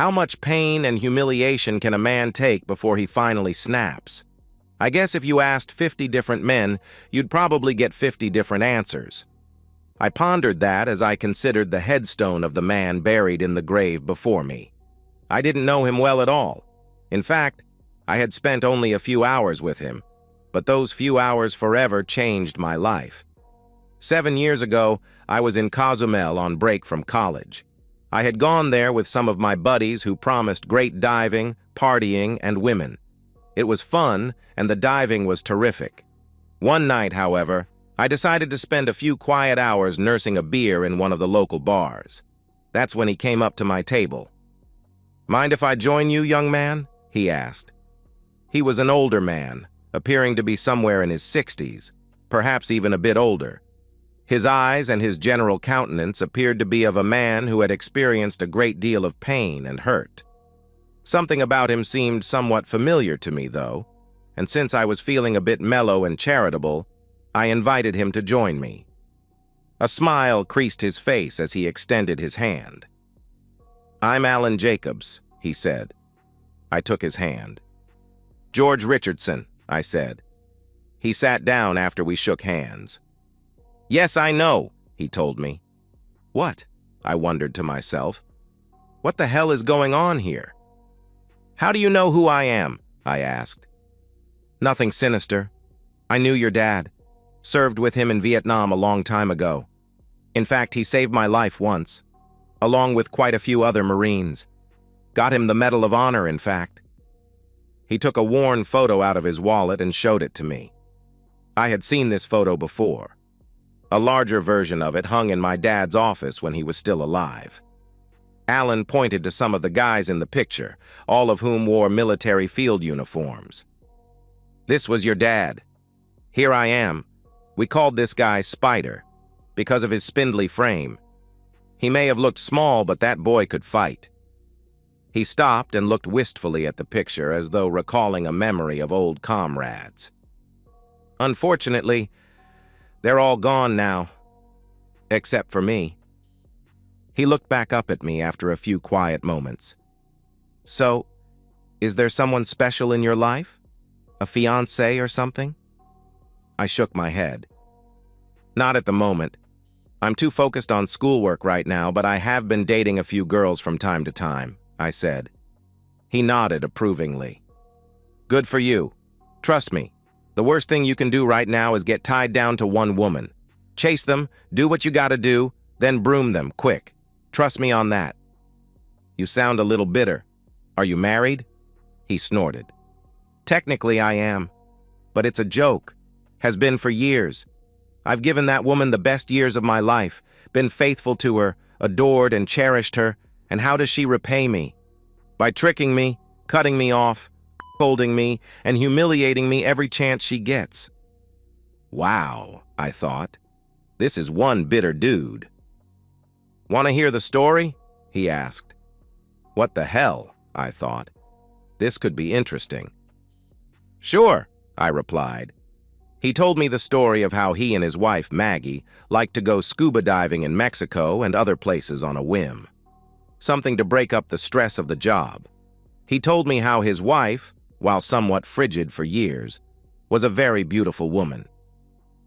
How much pain and humiliation can a man take before he finally snaps? I guess if you asked 50 different men, you'd probably get 50 different answers. I pondered that as I considered the headstone of the man buried in the grave before me. I didn't know him well at all. In fact, I had spent only a few hours with him, but those few hours forever changed my life. 7 years ago, I was in Cozumel on break from college. I had gone there with some of my buddies who promised great diving, partying, and women. It was fun, and the diving was terrific. One night, however, I decided to spend a few quiet hours nursing a beer in one of the local bars. That's when he came up to my table. "Mind if I join you, young man?" he asked. He was an older man, appearing to be somewhere in his 60s, perhaps even a bit older. His eyes and his general countenance appeared to be of a man who had experienced a great deal of pain and hurt. Something about him seemed somewhat familiar to me, though, and since I was feeling a bit mellow and charitable, I invited him to join me. A smile creased his face as he extended his hand. "I'm Alan Jacobs," he said. I took his hand. "George Richardson," I said. He sat down after we shook hands. "Yes, I know," he told me. What? I wondered to myself. What the hell is going on here? "How do you know who I am?" I asked. "Nothing sinister. I knew your dad. Served with him in Vietnam a long time ago. In fact, he saved my life once, along with quite a few other Marines. Got him the Medal of Honor, in fact." He took a worn photo out of his wallet and showed it to me. I had seen this photo before. A larger version of it hung in my dad's office when he was still alive. Alan pointed to some of the guys in the picture, all of whom wore military field uniforms. "This was your dad. Here I am. We called this guy Spider, because of his spindly frame. He may have looked small, but that boy could fight." He stopped and looked wistfully at the picture as though recalling a memory of old comrades. "Unfortunately, they're all gone now, except for me." He looked back up at me after a few quiet moments. "So, is there someone special in your life? A fiancé or something?" I shook my head. "Not at the moment. I'm too focused on schoolwork right now, but I have been dating a few girls from time to time," I said. He nodded approvingly. "Good for you. Trust me. The worst thing you can do right now is get tied down to one woman. Chase them, do what you gotta do, then broom them, quick. Trust me on that." "You sound a little bitter. Are you married?" He snorted. "Technically I am, but it's a joke. Has been for years. I've given that woman the best years of my life, been faithful to her, adored and cherished her, and how does she repay me? By tricking me, cutting me off, holding me, and humiliating me every chance she gets." Wow, I thought. This is one bitter dude. "Want to hear the story?" he asked. What the hell, I thought. This could be interesting. "Sure," I replied. He told me the story of how he and his wife, Maggie, liked to go scuba diving in Mexico and other places on a whim. Something to break up the stress of the job. He told me how his wife, while somewhat frigid for years, was a very beautiful woman.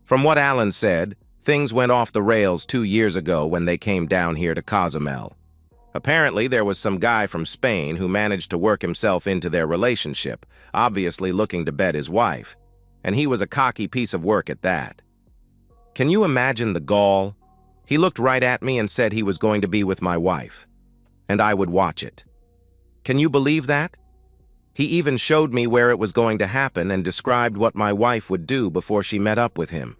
From what Alan said, things went off the rails 2 years ago when they came down here to Cozumel. Apparently, there was some guy from Spain who managed to work himself into their relationship, obviously looking to bed his wife, and he was a cocky piece of work at that. Can you imagine the gall? He looked right at me and said he was going to be with my wife, and I would watch it. Can you believe that? He even showed me where it was going to happen and described what my wife would do before she met up with him.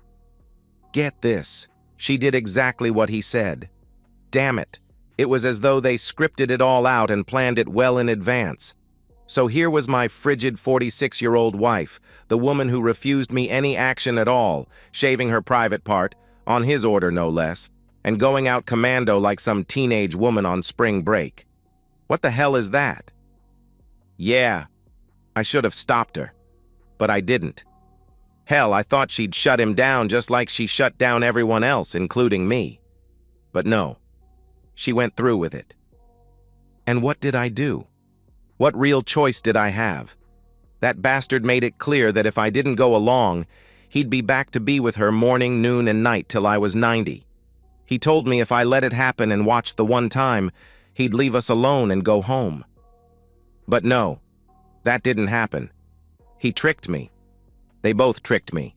Get this, she did exactly what he said. Damn it, it was as though they scripted it all out and planned it well in advance. So here was my frigid 46-year-old wife, the woman who refused me any action at all, shaving her private part, on his order no less, and going out commando like some teenage woman on spring break. What the hell is that? Yeah, I should have stopped her, but I didn't. Hell, I thought she'd shut him down just like she shut down everyone else, including me. But no, she went through with it. And what did I do? What real choice did I have? That bastard made it clear that if I didn't go along, he'd be back to be with her morning, noon, and night till I was 90. He told me if I let it happen and watched the one time, he'd leave us alone and go home. But no, that didn't happen. He tricked me. They both tricked me.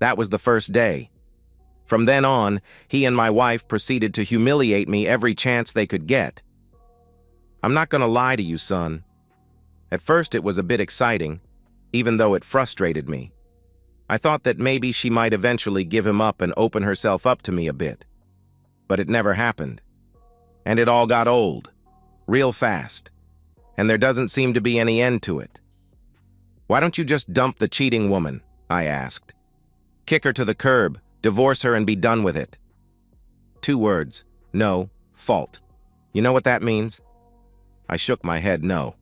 That was the first day. From then on, he and my wife proceeded to humiliate me every chance they could get. I'm not gonna lie to you, son. At first it was a bit exciting, even though it frustrated me. I thought that maybe she might eventually give him up and open herself up to me a bit. But it never happened. And it all got old, real fast. And there doesn't seem to be any end to it. Why don't you just dump the cheating woman? I asked. Kick her to the curb, divorce her, and be done with it. 2 words. No, fault. You know what that means? I shook my head no.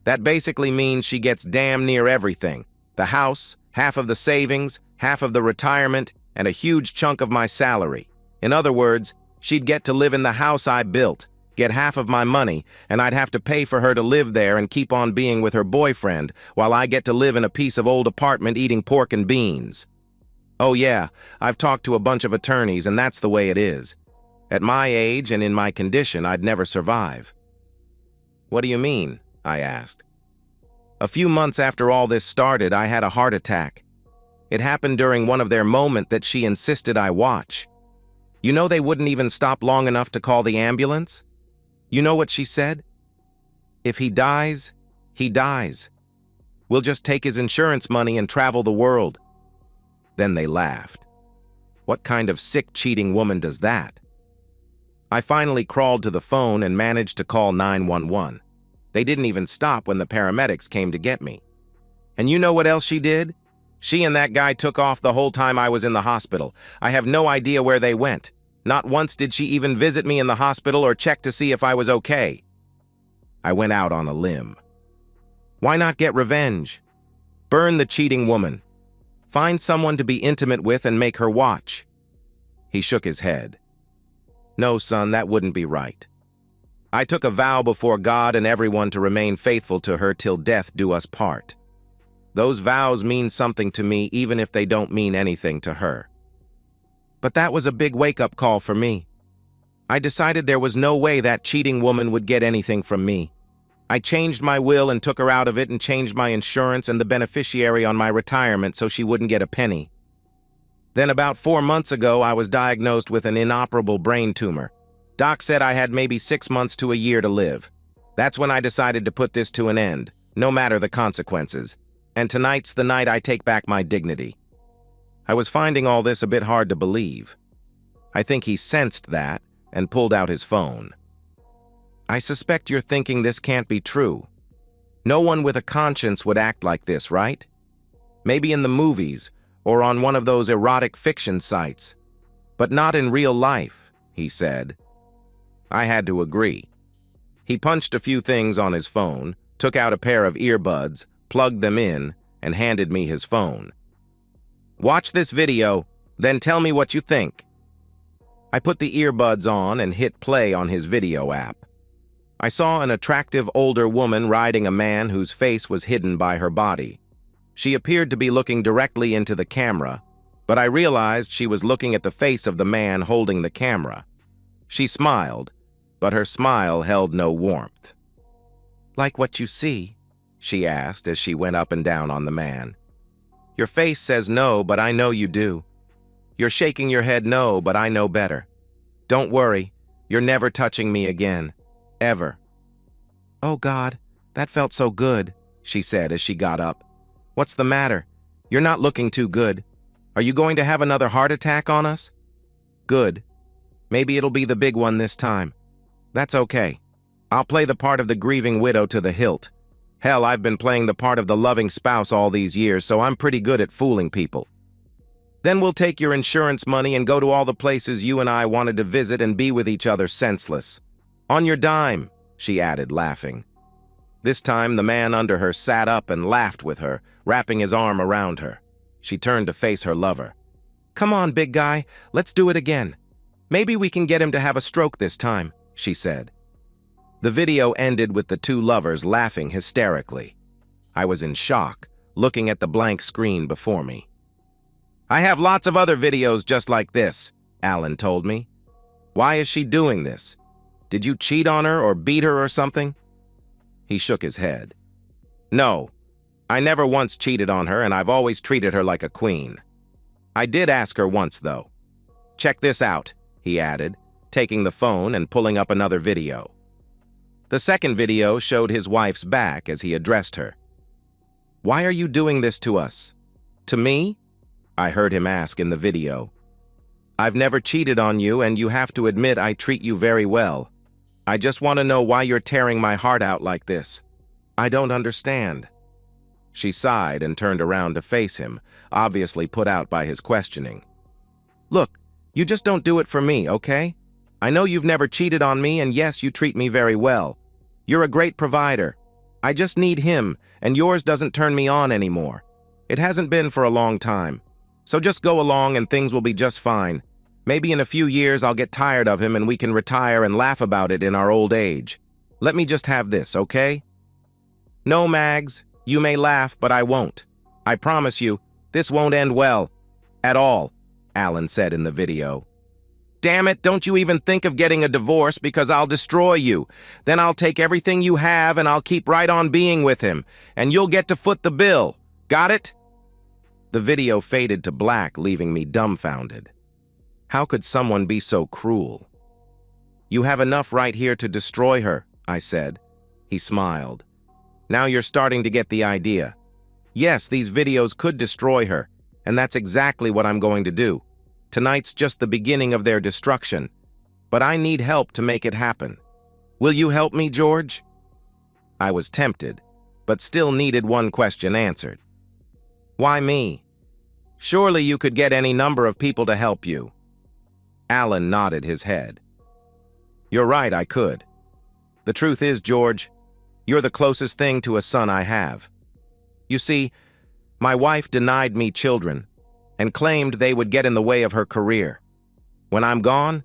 That basically means she gets damn near everything. The house, half of the savings, half of the retirement, and a huge chunk of my salary. In other words, she'd get to live in the house I built, get half of my money, and I'd have to pay for her to live there and keep on being with her boyfriend, while I get to live in a piece of old apartment eating pork and beans. Oh yeah, I've talked to a bunch of attorneys, and that's the way it is. At my age and in my condition, I'd never survive. What do you mean? I asked. A few months after all this started, I had a heart attack. It happened during one of their moments that she insisted I watch. You know they wouldn't even stop long enough to call the ambulance? You know what she said? If he dies, he dies. We'll just take his insurance money and travel the world. Then they laughed. What kind of sick, cheating woman does that? I finally crawled to the phone and managed to call 911. They didn't even stop when the paramedics came to get me. And you know what else she did? She and that guy took off the whole time I was in the hospital. I have no idea where they went. Not once did she even visit me in the hospital or check to see if I was okay. I went out on a limb. Why not get revenge? Burn the cheating woman. Find someone to be intimate with and make her watch. He shook his head. No, son, that wouldn't be right. I took a vow before God and everyone to remain faithful to her till death do us part. Those vows mean something to me even if they don't mean anything to her. But that was a big wake-up call for me. I decided there was no way that cheating woman would get anything from me. I changed my will and took her out of it and changed my insurance and the beneficiary on my retirement so she wouldn't get a penny. Then about 4 months ago, I was diagnosed with an inoperable brain tumor. Doc said I had maybe 6 months to a year to live. That's when I decided to put this to an end, no matter the consequences. And tonight's the night I take back my dignity. I was finding all this a bit hard to believe. I think he sensed that and pulled out his phone. I suspect you're thinking this can't be true. No one with a conscience would act like this, right? Maybe in the movies or on one of those erotic fiction sites. But not in real life, he said. I had to agree. He punched a few things on his phone, took out a pair of earbuds, plugged them in, and handed me his phone. Watch this video, then tell me what you think. I put the earbuds on and hit play on his video app. I saw an attractive older woman riding a man whose face was hidden by her body. She appeared to be looking directly into the camera, but I realized she was looking at the face of the man holding the camera. She smiled, but her smile held no warmth. Like what you see? She asked as she went up and down on the man. Your face says no, but I know you do. You're shaking your head no, but I know better. Don't worry, you're never touching me again. Ever. Oh God, that felt so good, she said as she got up. What's the matter? You're not looking too good. Are you going to have another heart attack on us? Good. Maybe it'll be the big one this time. That's okay. I'll play the part of the grieving widow to the hilt. Hell, I've been playing the part of the loving spouse all these years, so I'm pretty good at fooling people. Then we'll take your insurance money and go to all the places you and I wanted to visit and be with each other senseless. On your dime, she added, laughing. This time, the man under her sat up and laughed with her, wrapping his arm around her. She turned to face her lover. Come on, big guy, let's do it again. Maybe we can get him to have a stroke this time, she said. The video ended with the two lovers laughing hysterically. I was in shock, looking at the blank screen before me. "I have lots of other videos just like this," Alan told me. "Why is she doing this? Did you cheat on her or beat her or something?" He shook his head. "No, I never once cheated on her, and I've always treated her like a queen. I did ask her once, though. Check this out," he added, taking the phone and pulling up another video. The second video showed his wife's back as he addressed her. "Why are you doing this to us? To me?" I heard him ask in the video. "I've never cheated on you, and you have to admit I treat you very well. I just want to know why you're tearing my heart out like this. I don't understand." She sighed and turned around to face him, obviously put out by his questioning. "Look, you just don't do it for me, okay? I know you've never cheated on me, and yes, you treat me very well. You're a great provider. I just need him, and yours doesn't turn me on anymore. It hasn't been for a long time. So just go along and things will be just fine. Maybe in a few years I'll get tired of him and we can retire and laugh about it in our old age. Let me just have this, okay?" "No, Mags, you may laugh, but I won't. I promise you, this won't end well. At all," Alan said in the video. "Damn it, don't you even think of getting a divorce because I'll destroy you. Then I'll take everything you have and I'll keep right on being with him, and you'll get to foot the bill. Got it?" The video faded to black, leaving me dumbfounded. How could someone be so cruel? "You have enough right here to destroy her," I said. He smiled. "Now you're starting to get the idea. Yes, these videos could destroy her, and that's exactly what I'm going to do. Tonight's just the beginning of their destruction, but I need help to make it happen. Will you help me, George?" I was tempted, but still needed one question answered. "Why me? Surely you could get any number of people to help you." Alan nodded his head. "You're right, I could. The truth is, George, you're the closest thing to a son I have. You see, my wife denied me children and claimed they would get in the way of her career. When I'm gone,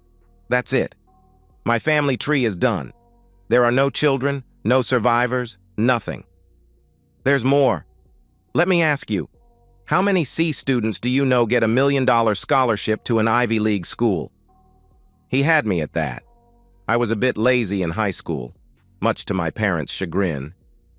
that's it. My family tree is done. There are no children, no survivors, nothing. There's more. Let me ask you, how many C students do you know get $1 million scholarship to an Ivy League school?" He had me at that. I was a bit lazy in high school, much to my parents' chagrin,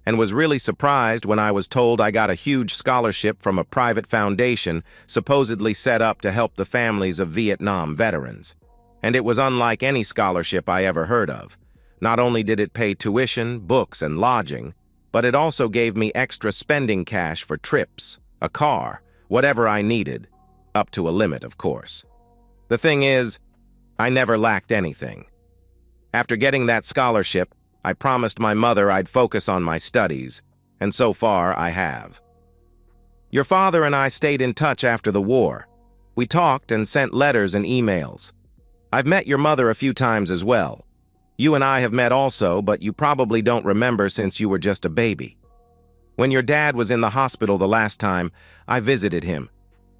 and was really surprised when I was told I got a huge scholarship from a private foundation supposedly set up to help the families of Vietnam veterans. And it was unlike any scholarship I ever heard of. Not only did it pay tuition, books, and lodging, but it also gave me extra spending cash for trips, a car, whatever I needed, up to a limit, of course. The thing is, I never lacked anything. After getting that scholarship, I promised my mother I'd focus on my studies, and so far I have. Your father and I stayed in touch after the war. We talked and sent letters and emails. I've met your mother a few times as well. You and I have met also, but you probably don't remember since you were just a baby. When your dad was in the hospital the last time, I visited him.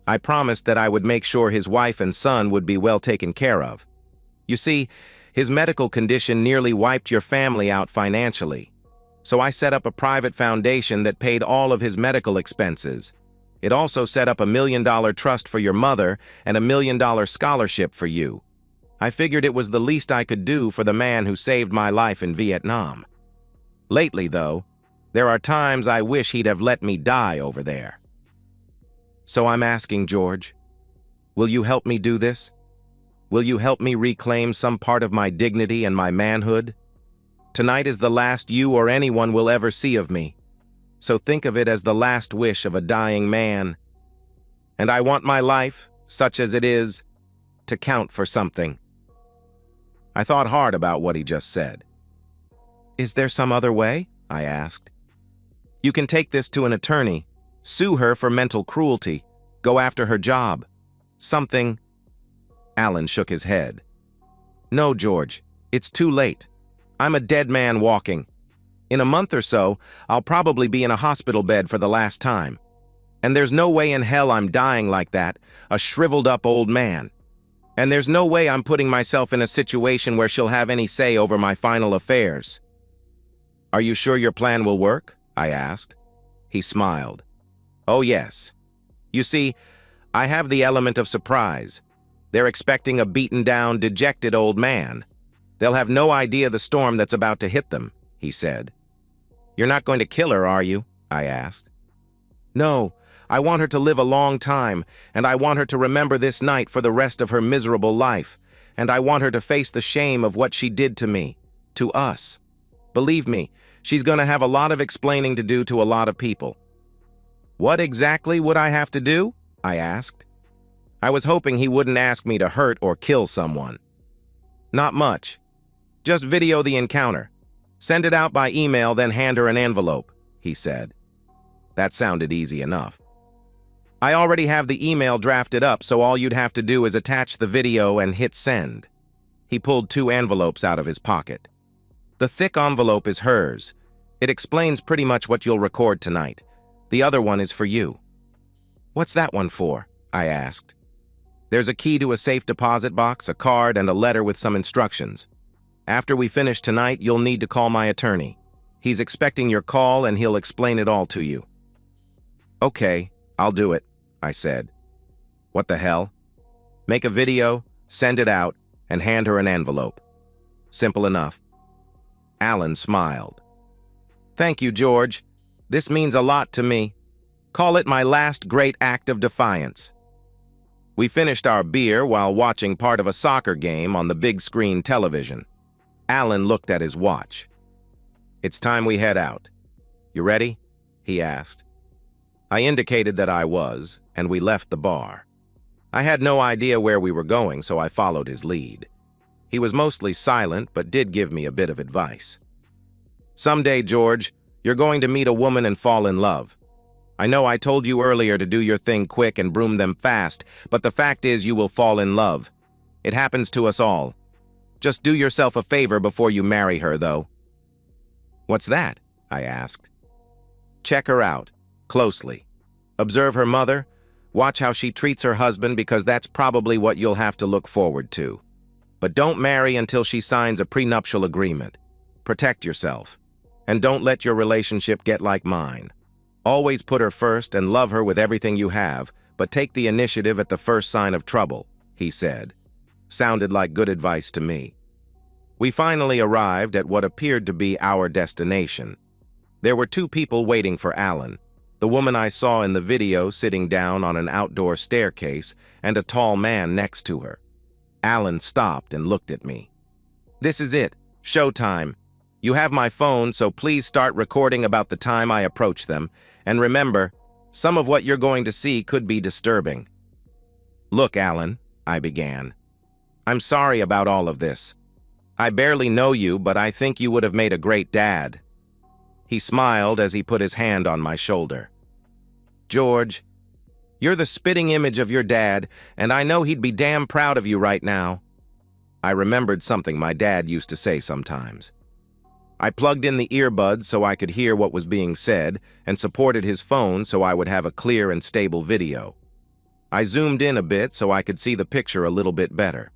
I promised that I would make sure his wife and son would be well taken care of. You see, his medical condition nearly wiped your family out financially. So I set up a private foundation that paid all of his medical expenses. It also set up $1 million trust for your mother and $1 million scholarship for you. I figured it was the least I could do for the man who saved my life in Vietnam. Lately, though, there are times I wish he'd have let me die over there. So I'm asking, George, will you help me do this? Will you help me reclaim some part of my dignity and my manhood? Tonight is the last you or anyone will ever see of me. So think of it as the last wish of a dying man. And I want my life, such as it is, to count for something. I thought hard about what he just said. Is there some other way? I asked. You can take this to an attorney, sue her for mental cruelty, go after her job. Something. Alan shook his head. No, George, it's too late. I'm a dead man walking. In a month or so, I'll probably be in a hospital bed for the last time. And there's no way in hell I'm dying like that, a shriveled-up old man. And there's no way I'm putting myself in a situation where she'll have any say over my final affairs. Are you sure your plan will work? I asked. He smiled. Oh, yes. You see, I have the element of surprise. They're expecting a beaten-down, dejected old man. They'll have no idea the storm that's about to hit them, he said. You're not going to kill her, are you? I asked. No, I want her to live a long time, and I want her to remember this night for the rest of her miserable life, and I want her to face the shame of what she did to me, to us. Believe me, she's going to have a lot of explaining to do to a lot of people. What exactly would I have to do? I asked. I was hoping he wouldn't ask me to hurt or kill someone. Not much. Just video the encounter. Send it out by email, then hand her an envelope, he said. That sounded easy enough. I already have the email drafted up, so all you'd have to do is attach the video and hit send. He pulled 2 envelopes out of his pocket. The thick envelope is hers. It explains pretty much what you'll record tonight. The other one is for you. What's that one for? I asked. There's a key to a safe deposit box, a card, and a letter with some instructions. After we finish tonight, you'll need to call my attorney. He's expecting your call and he'll explain it all to you. Okay, I'll do it, I said. What the hell? Make a video, send it out, and hand her an envelope. Simple enough. Alan smiled. Thank you, George. This means a lot to me. Call it my last great act of defiance. We finished our beer while watching part of a soccer game on the big screen television. Alan looked at his watch. It's time we head out. You ready? He asked. I indicated that I was, and we left the bar. I had no idea where we were going, so I followed his lead. He was mostly silent, but did give me a bit of advice. Someday, George, you're going to meet a woman and fall in love. I know I told you earlier to do your thing quick and broom them fast, but the fact is you will fall in love. It happens to us all. Just do yourself a favor before you marry her, though. What's that? I asked. Check her out, closely. Observe her mother. Watch how she treats her husband, because that's probably what you'll have to look forward to. But don't marry until she signs a prenuptial agreement. Protect yourself. And don't let your relationship get like mine. Always put her first and love her with everything you have, but take the initiative at the first sign of trouble, he said. Sounded like good advice to me. We finally arrived at what appeared to be our destination. There were 2 people waiting for Alan, the woman I saw in the video sitting down on an outdoor staircase, and a tall man next to her. Alan stopped and looked at me. This is it. Showtime. You have my phone, so please start recording about the time I approach them. And remember, some of what you're going to see could be disturbing. Look, Alan, I began. I'm sorry about all of this. I barely know you, but I think you would have made a great dad. He smiled as he put his hand on my shoulder. George, you're the spitting image of your dad, and I know he'd be damn proud of you right now. I remembered something my dad used to say sometimes. I plugged in the earbuds so I could hear what was being said and supported his phone so I would have a clear and stable video. I zoomed in a bit so I could see the picture a little bit better.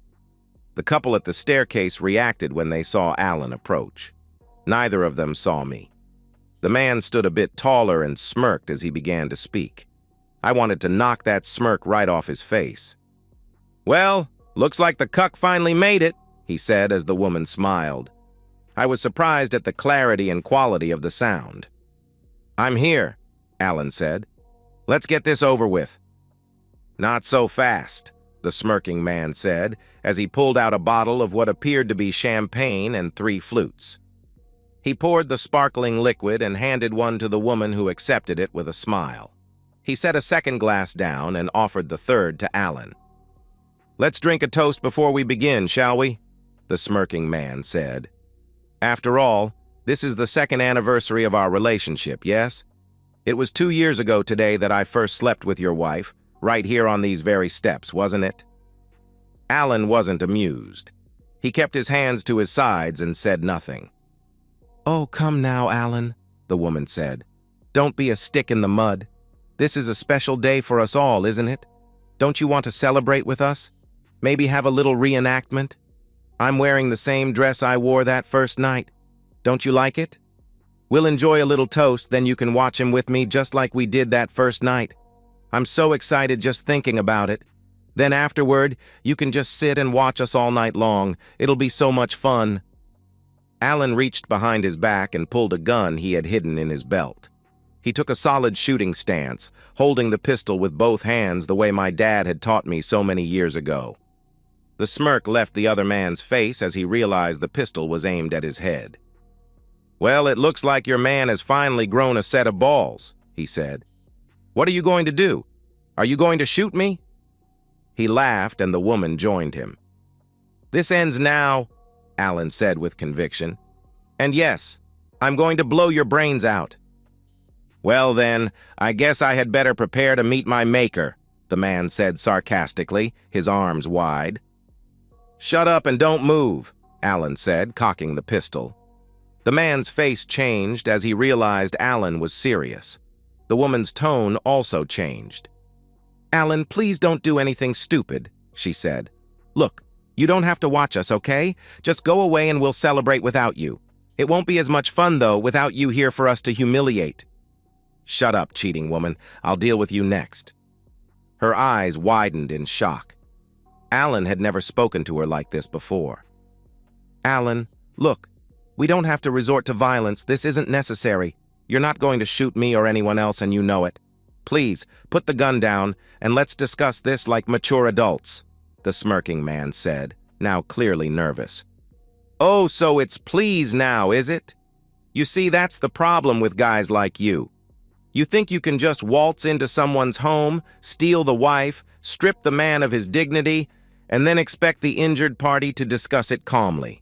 The couple at the staircase reacted when they saw Alan approach. Neither of them saw me. The man stood a bit taller and smirked as he began to speak. I wanted to knock that smirk right off his face. Well, looks like the cuck finally made it, he said as the woman smiled. I was surprised at the clarity and quality of the sound. I'm here, Alan said. Let's get this over with. Not so fast, the smirking man said, as he pulled out a bottle of what appeared to be champagne and 3 flutes. He poured the sparkling liquid and handed one to the woman, who accepted it with a smile. He set a second glass down and offered the third to Alan. Let's drink a toast before we begin, shall we? The smirking man said. After all, this is the 2nd anniversary of our relationship, yes? It was 2 years ago today that I first slept with your wife, right here on these very steps, wasn't it? Alan wasn't amused. He kept his hands to his sides and said nothing. Oh, come now, Alan, the woman said. Don't be a stick in the mud. This is a special day for us all, isn't it? Don't you want to celebrate with us? Maybe have a little reenactment? I'm wearing the same dress I wore that first night. Don't you like it? We'll enjoy a little toast, then you can watch him with me just like we did that first night. I'm so excited just thinking about it. Then afterward, you can just sit and watch us all night long. It'll be so much fun." Alan reached behind his back and pulled a gun he had hidden in his belt. He took a solid shooting stance, holding the pistol with both hands the way my dad had taught me so many years ago. The smirk left the other man's face as he realized the pistol was aimed at his head. "Well, it looks like your man has finally grown a set of balls," he said. "What are you going to do? Are you going to shoot me?" He laughed and the woman joined him. "This ends now," Alan said with conviction. "And yes, I'm going to blow your brains out." "Well then, I guess I had better prepare to meet my maker," the man said sarcastically, his arms wide. "Shut up and don't move," Alan said, cocking the pistol. The man's face changed as he realized Alan was serious. The woman's tone also changed. "Alan, please don't do anything stupid," she said. "Look, you don't have to watch us, okay? Just go away and we'll celebrate without you. It won't be as much fun, though, without you here for us to humiliate." "Shut up, cheating woman. I'll deal with you next." Her eyes widened in shock. Alan had never spoken to her like this before. "Alan, look, we don't have to resort to violence. This isn't necessary. You're not going to shoot me or anyone else, and you know it. Please, put the gun down, and let's discuss this like mature adults," the smirking man said, now clearly nervous. "Oh, so it's please now, is it? You see, that's the problem with guys like you. You think you can just waltz into someone's home, steal the wife, strip the man of his dignity, and then expect the injured party to discuss it calmly.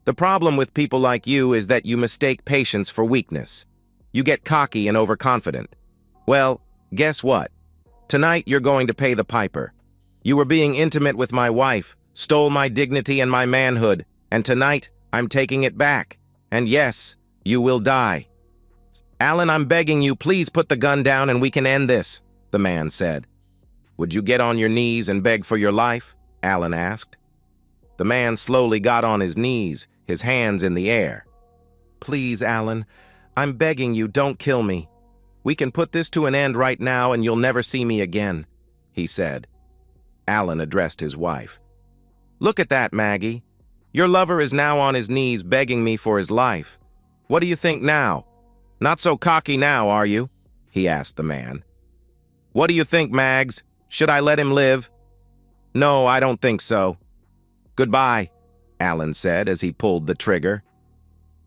The problem with people like you is that you mistake patience for weakness. You get cocky and overconfident. Well, guess what? Tonight you're going to pay the piper. You were being intimate with my wife, stole my dignity and my manhood, and tonight I'm taking it back. And yes, you will die." "Alan, I'm begging you, please put the gun down and we can end this," the man said. "Would you get on your knees and beg for your life?" Alan asked. The man slowly got on his knees, his hands in the air. "Please, Alan, I'm begging you, don't kill me. We can put this to an end right now and you'll never see me again," he said. Alan addressed his wife. "Look at that, Maggie. Your lover is now on his knees begging me for his life. What do you think now? Not so cocky now, are you?" he asked the man. "What do you think, Mags? Should I let him live?" "No, I don't think so." "Goodbye," Alan said as he pulled the trigger.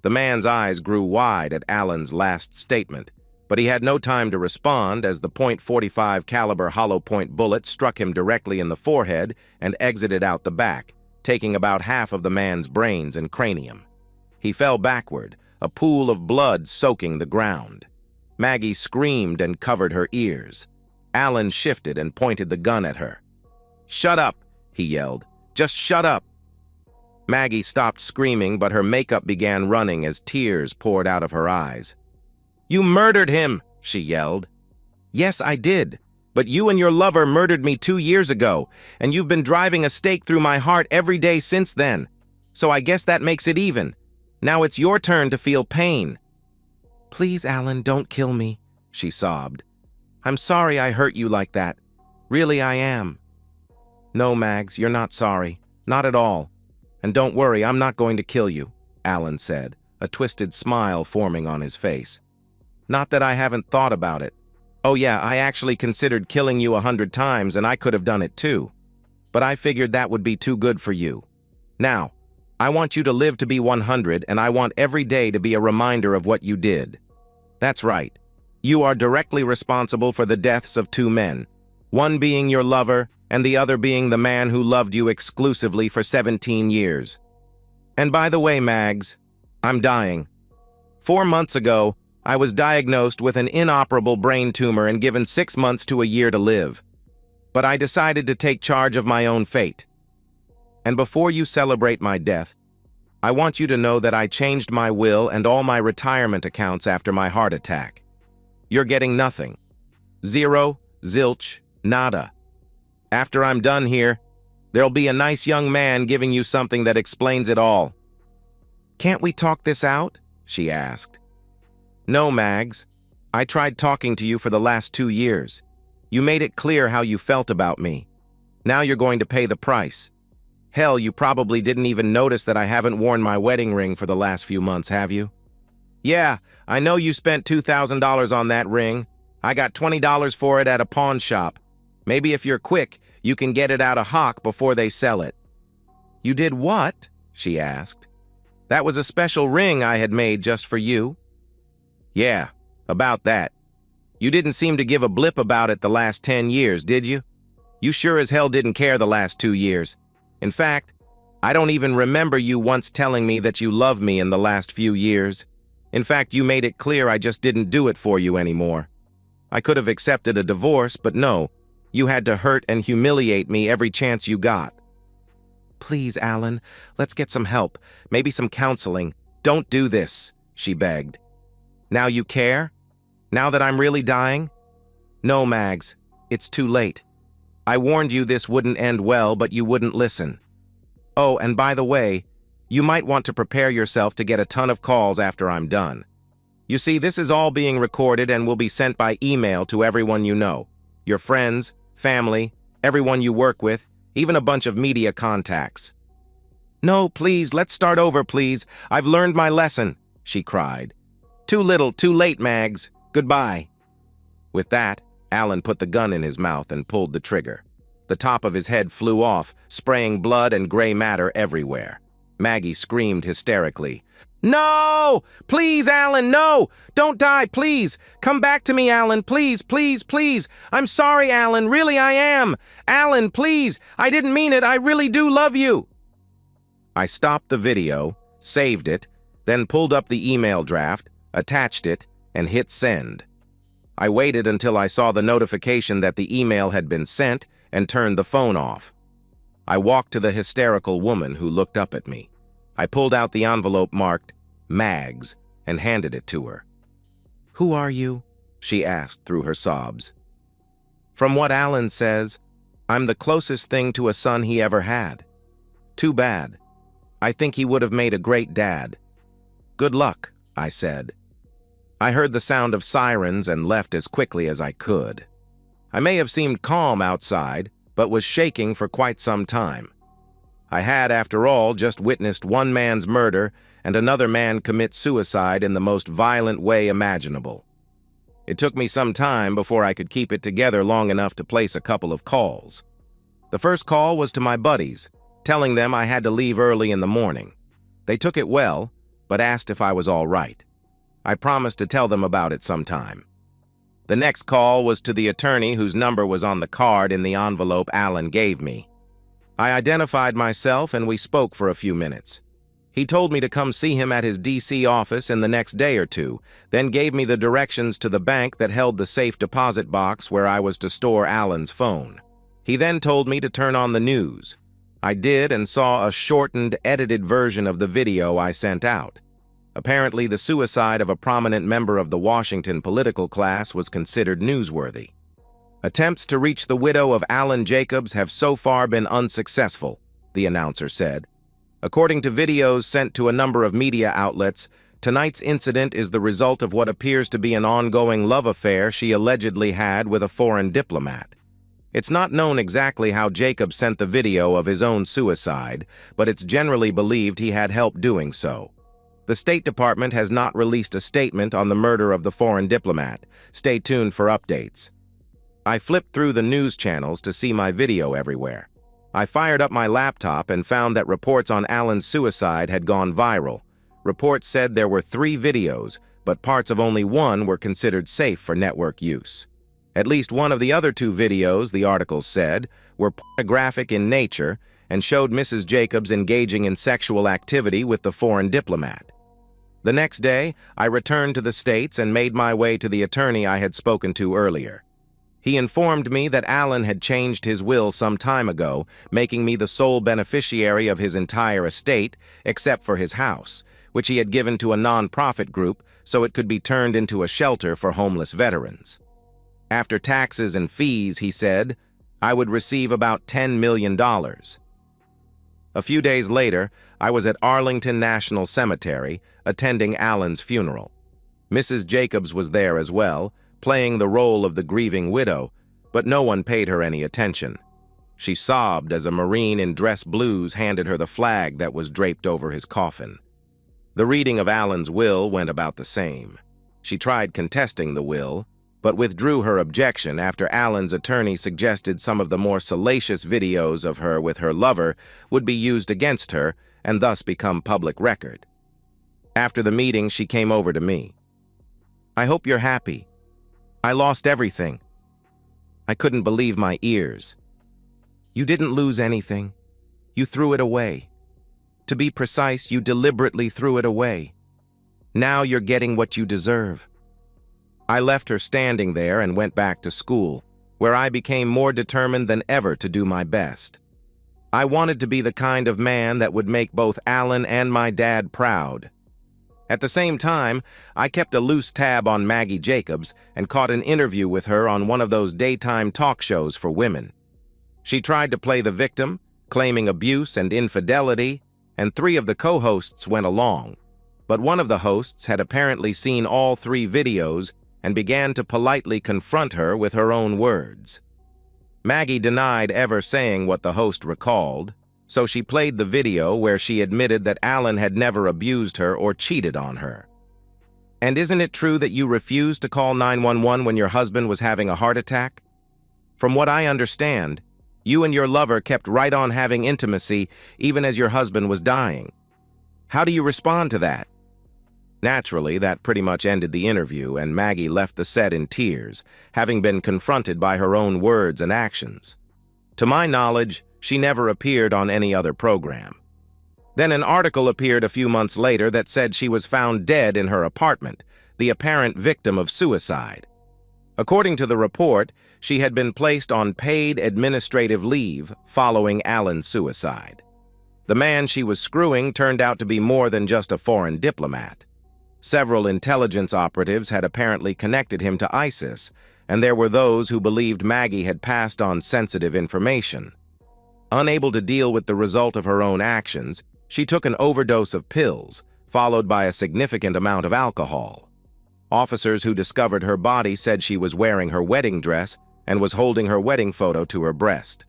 The man's eyes grew wide at Alan's last statement, but he had no time to respond as the .45 caliber hollow point bullet struck him directly in the forehead and exited out the back, taking about half of the man's brains and cranium. He fell backward, a pool of blood soaking the ground. Maggie screamed and covered her ears. Alan shifted and pointed the gun at her. "Shut up," he yelled. "Just shut up." Maggie stopped screaming, but her makeup began running as tears poured out of her eyes. "You murdered him," she yelled. "Yes, I did. But you and your lover murdered me 2 years ago, and you've been driving a stake through my heart every day since then. So I guess that makes it even. Now it's your turn to feel pain." "Please, Alan, don't kill me," she sobbed. "I'm sorry I hurt you like that. Really, I am." "No, Mags, you're not sorry. Not at all. And don't worry, I'm not going to kill you," Alan said, a twisted smile forming on his face. "Not that I haven't thought about it. Oh yeah, I actually considered killing you 100 times, and I could have done it too. But I figured that would be too good for you. Now, I want you to live to be 100, and I want every day to be a reminder of what you did. That's right. You are directly responsible for the deaths of 2 men, one being your lover, and the other being the man who loved you exclusively for 17 years. And by the way, Mags, I'm dying. 4 months ago, I was diagnosed with an inoperable brain tumor and given 6 months to a year to live. But I decided to take charge of my own fate. And before you celebrate my death, I want you to know that I changed my will and all my retirement accounts after my heart attack. You're getting nothing. Zero, zilch, nada. After I'm done here, there'll be a nice young man giving you something that explains it all." "Can't we talk this out?" she asked. No, Mags. I tried talking to you for the last 2 years. You made it clear how you felt about me. Now you're going to pay the price. Hell, you probably didn't even notice that I haven't worn my wedding ring for the last few months, have you? Yeah, I know you spent $2,000 on that ring. I got $20 for it at a pawn shop. Maybe if you're quick, you can get it out of hock before they sell it. You did what? She asked. That was a special ring I had made just for you. Yeah, about that. You didn't seem to give a blip about it the last 10 years, did you? You sure as hell didn't care the last 2 years. In fact, I don't even remember you once telling me that you love me in the last few years. In fact, you made it clear I just didn't do it for you anymore. I could have accepted a divorce, but no, you had to hurt and humiliate me every chance you got. Please, Alan, let's get some help, maybe some counseling. Don't do this, she begged. Now you care? Now that I'm really dying? No, Mags, it's too late. I warned you this wouldn't end well, but you wouldn't listen. Oh, and by the way, you might want to prepare yourself to get a ton of calls after I'm done. You see, this is all being recorded and will be sent by email to everyone you know. Your friends, family, everyone you work with, even a bunch of media contacts. No, please, let's start over, please. I've learned my lesson, she cried. Too little, too late, Mags. Goodbye. With that, Alan put the gun in his mouth and pulled the trigger. The top of his head flew off, spraying blood and gray matter everywhere. Maggie screamed hysterically. No! Please, Alan, no! Don't die, please! Come back to me, Alan, please, please, please! I'm sorry, Alan, really I am! Alan, please! I didn't mean it, I really do love you! I stopped the video, saved it, then pulled up the email draft, attached it, and hit send. I waited until I saw the notification that the email had been sent and turned the phone off. I walked to the hysterical woman who looked up at me. I pulled out the envelope marked Mags and handed it to her. Who are you? She asked through her sobs. From what Alan says, I'm the closest thing to a son he ever had. Too bad. I think he would have made a great dad. Good luck, I said. I heard the sound of sirens and left as quickly as I could. I may have seemed calm outside, but was shaking for quite some time. I had, after all, just witnessed one man's murder and another man commit suicide in the most violent way imaginable. It took me some time before I could keep it together long enough to place a couple of calls. The first call was to my buddies, telling them I had to leave early in the morning. They took it well, but asked if I was all right. I promised to tell them about it sometime. The next call was to the attorney whose number was on the card in the envelope Alan gave me. I identified myself and we spoke for a few minutes. He told me to come see him at his D.C. office in the next day or two, then gave me the directions to the bank that held the safe deposit box where I was to store Alan's phone. He then told me to turn on the news. I did and saw a shortened, edited version of the video I sent out. Apparently, the suicide of a prominent member of the Washington political class was considered newsworthy. Attempts to reach the widow of Alan Jacobs have so far been unsuccessful, the announcer said. According to videos sent to a number of media outlets, tonight's incident is the result of what appears to be an ongoing love affair she allegedly had with a foreign diplomat. It's not known exactly how Jacobs sent the video of his own suicide, but it's generally believed he had help doing so. The State Department has not released a statement on the murder of the foreign diplomat. Stay tuned for updates. I flipped through the news channels to see my video everywhere. I fired up my laptop and found that reports on Alan's suicide had gone viral. Reports said there were 3 videos, but parts of only one were considered safe for network use. At least one of the other 2 videos, the articles said, were pornographic in nature and showed Mrs. Jacobs engaging in sexual activity with the foreign diplomat. The next day, I returned to the States and made my way to the attorney I had spoken to earlier. He informed me that Alan had changed his will some time ago, making me the sole beneficiary of his entire estate, except for his house, which he had given to a non-profit group so it could be turned into a shelter for homeless veterans. After taxes and fees, he said, I would receive about $10 million. A few days later, I was at Arlington National Cemetery, attending Alan's funeral. Mrs. Jacobs was there as well, playing the role of the grieving widow, but no one paid her any attention. She sobbed as a Marine in dress blues handed her the flag that was draped over his coffin. The reading of Alan's will went about the same. She tried contesting the will, but withdrew her objection after Alan's attorney suggested some of the more salacious videos of her with her lover would be used against her and thus become public record. After the meeting, she came over to me. "I hope you're happy. I lost everything." I couldn't believe my ears. "You didn't lose anything. You threw it away. To be precise, you deliberately threw it away. Now you're getting what you deserve." I left her standing there and went back to school, where I became more determined than ever to do my best. I wanted to be the kind of man that would make both Alan and my dad proud. At the same time, I kept a loose tab on Maggie Jacobs and caught an interview with her on one of those daytime talk shows for women. She tried to play the victim, claiming abuse and infidelity, and 3 of the co-hosts went along. But one of the hosts had apparently seen all 3 videos and began to politely confront her with her own words. Maggie denied ever saying what the host recalled, so she played the video where she admitted that Alan had never abused her or cheated on her. "And isn't it true that you refused to call 911 when your husband was having a heart attack? From what I understand, you and your lover kept right on having intimacy even as your husband was dying. How do you respond to that?" Naturally, that pretty much ended the interview, and Maggie left the set in tears, having been confronted by her own words and actions. To my knowledge, she never appeared on any other program. Then an article appeared a few months later that said she was found dead in her apartment, the apparent victim of suicide. According to the report, she had been placed on paid administrative leave following Alan's suicide. The man she was screwing turned out to be more than just a foreign diplomat. Several intelligence operatives had apparently connected him to ISIS, and there were those who believed Maggie had passed on sensitive information. Unable to deal with the result of her own actions, she took an overdose of pills, followed by a significant amount of alcohol. Officers who discovered her body said she was wearing her wedding dress and was holding her wedding photo to her breast.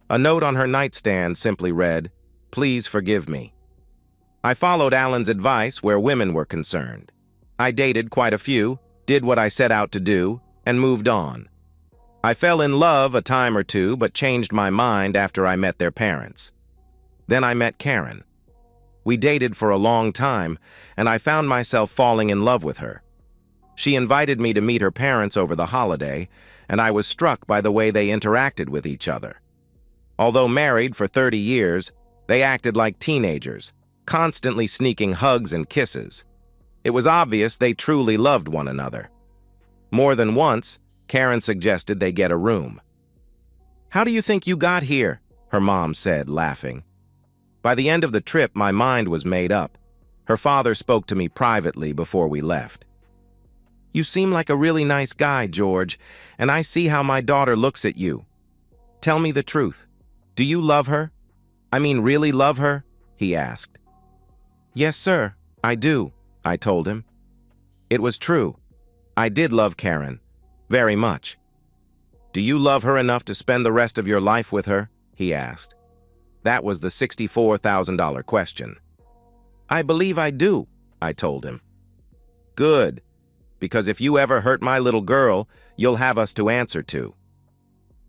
A note on her nightstand simply read, "Please forgive me." I followed Alan's advice where women were concerned. I dated quite a few, did what I set out to do, and moved on. I fell in love a time or two, but changed my mind after I met their parents. Then I met Karen. We dated for a long time, and I found myself falling in love with her. She invited me to meet her parents over the holiday, and I was struck by the way they interacted with each other. Although married for 30 years, they acted like teenagers, constantly sneaking hugs and kisses. It was obvious they truly loved one another. More than once, Karen suggested they get a room. "How do you think you got here?" her mom said, laughing. By the end of the trip, my mind was made up. Her father spoke to me privately before we left. "You seem like a really nice guy, George, and I see how my daughter looks at you. Tell me the truth. Do you love her? I mean, really love her?" he asked. "Yes, sir, I do," I told him. It was true. I did love Karen, very much. "Do you love her enough to spend the rest of your life with her?" he asked. That was the $64,000 question. "I believe I do," I told him. "Good, because if you ever hurt my little girl, you'll have us to answer to."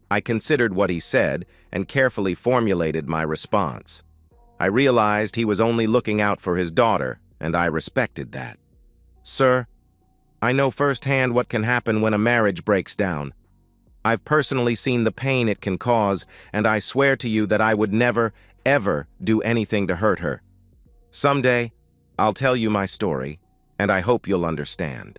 I considered what he said and carefully formulated my response. I realized he was only looking out for his daughter, and I respected that. "Sir, I know firsthand what can happen when a marriage breaks down. I've personally seen the pain it can cause, and I swear to you that I would never, ever do anything to hurt her. Someday, I'll tell you my story, and I hope you'll understand."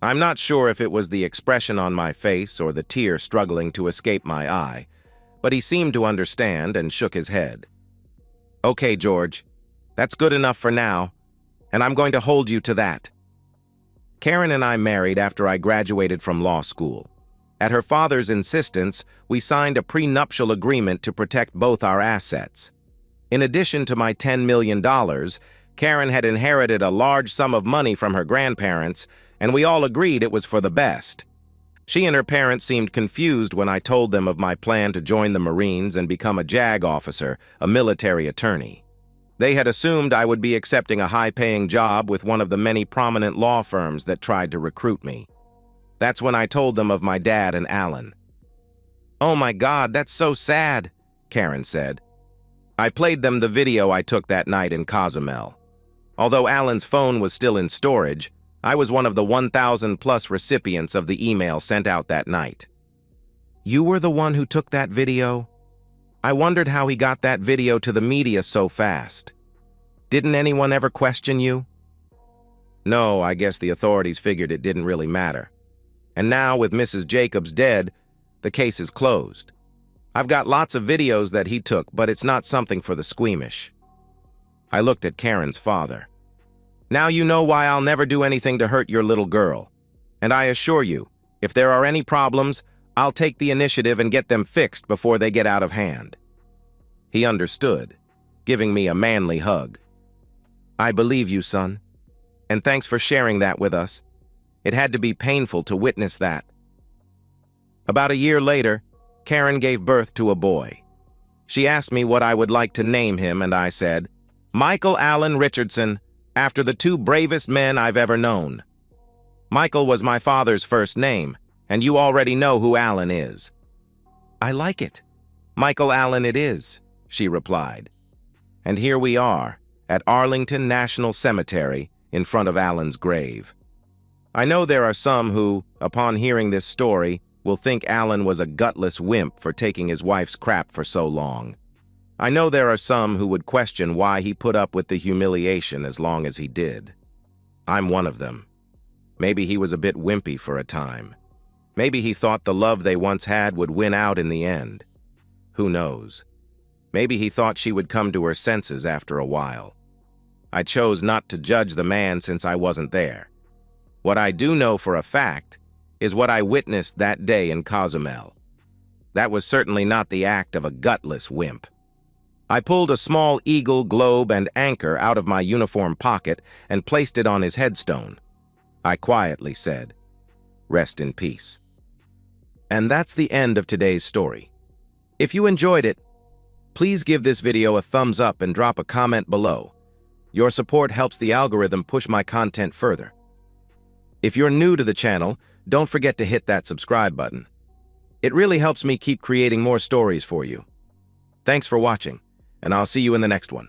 I'm not sure if it was the expression on my face or the tear struggling to escape my eye, but he seemed to understand and shook his head. "Okay, George, that's good enough for now, and I'm going to hold you to that." Karen and I married after I graduated from law school. At her father's insistence, we signed a prenuptial agreement to protect both our assets. In addition to my $10 million, Karen had inherited a large sum of money from her grandparents, and we all agreed it was for the best. She and her parents seemed confused when I told them of my plan to join the Marines and become a JAG officer, a military attorney. They had assumed I would be accepting a high-paying job with one of the many prominent law firms that tried to recruit me. That's when I told them of my dad and Alan. "Oh my God, that's so sad," Karen said. I played them the video I took that night in Cozumel. Although Alan's phone was still in storage, I was one of the 1,000+ recipients of the email sent out that night. "You were the one who took that video?" I wondered how he got that video to the media so fast. "Didn't anyone ever question you?" No, I guess the authorities figured it didn't really matter. And now, with Mrs. Jacobs dead, the case is closed. I've got lots of videos that he took, but it's not something for the squeamish. I looked at Karen's father. "Now you know why I'll never do anything to hurt your little girl. And I assure you, if there are any problems, I'll take the initiative and get them fixed before they get out of hand." He understood, giving me a manly hug. "I believe you, son. And thanks for sharing that with us. It had to be painful to witness that." About a year later, Karen gave birth to a boy. She asked me what I would like to name him, and I said, "Michael Allen Richardson, after the two bravest men I've ever known." Michael was my father's first name, and you already know who Alan is. "I like it. Michael Allen it is," she replied. And here we are, at Arlington National Cemetery, in front of Alan's grave. I know there are some who, upon hearing this story, will think Alan was a gutless wimp for taking his wife's crap for so long. I know there are some who would question why he put up with the humiliation as long as he did. I'm one of them. Maybe he was a bit wimpy for a time. Maybe he thought the love they once had would win out in the end. Who knows? Maybe he thought she would come to her senses after a while. I chose not to judge the man since I wasn't there. What I do know for a fact is what I witnessed that day in Cozumel. That was certainly not the act of a gutless wimp. I pulled a small eagle, globe, and anchor out of my uniform pocket and placed it on his headstone. I quietly said, "Rest in peace." And that's the end of today's story. If you enjoyed it, please give this video a thumbs up and drop a comment below. Your support helps the algorithm push my content further. If you're new to the channel, don't forget to hit that subscribe button. It really helps me keep creating more stories for you. Thanks for watching, and I'll see you in the next one.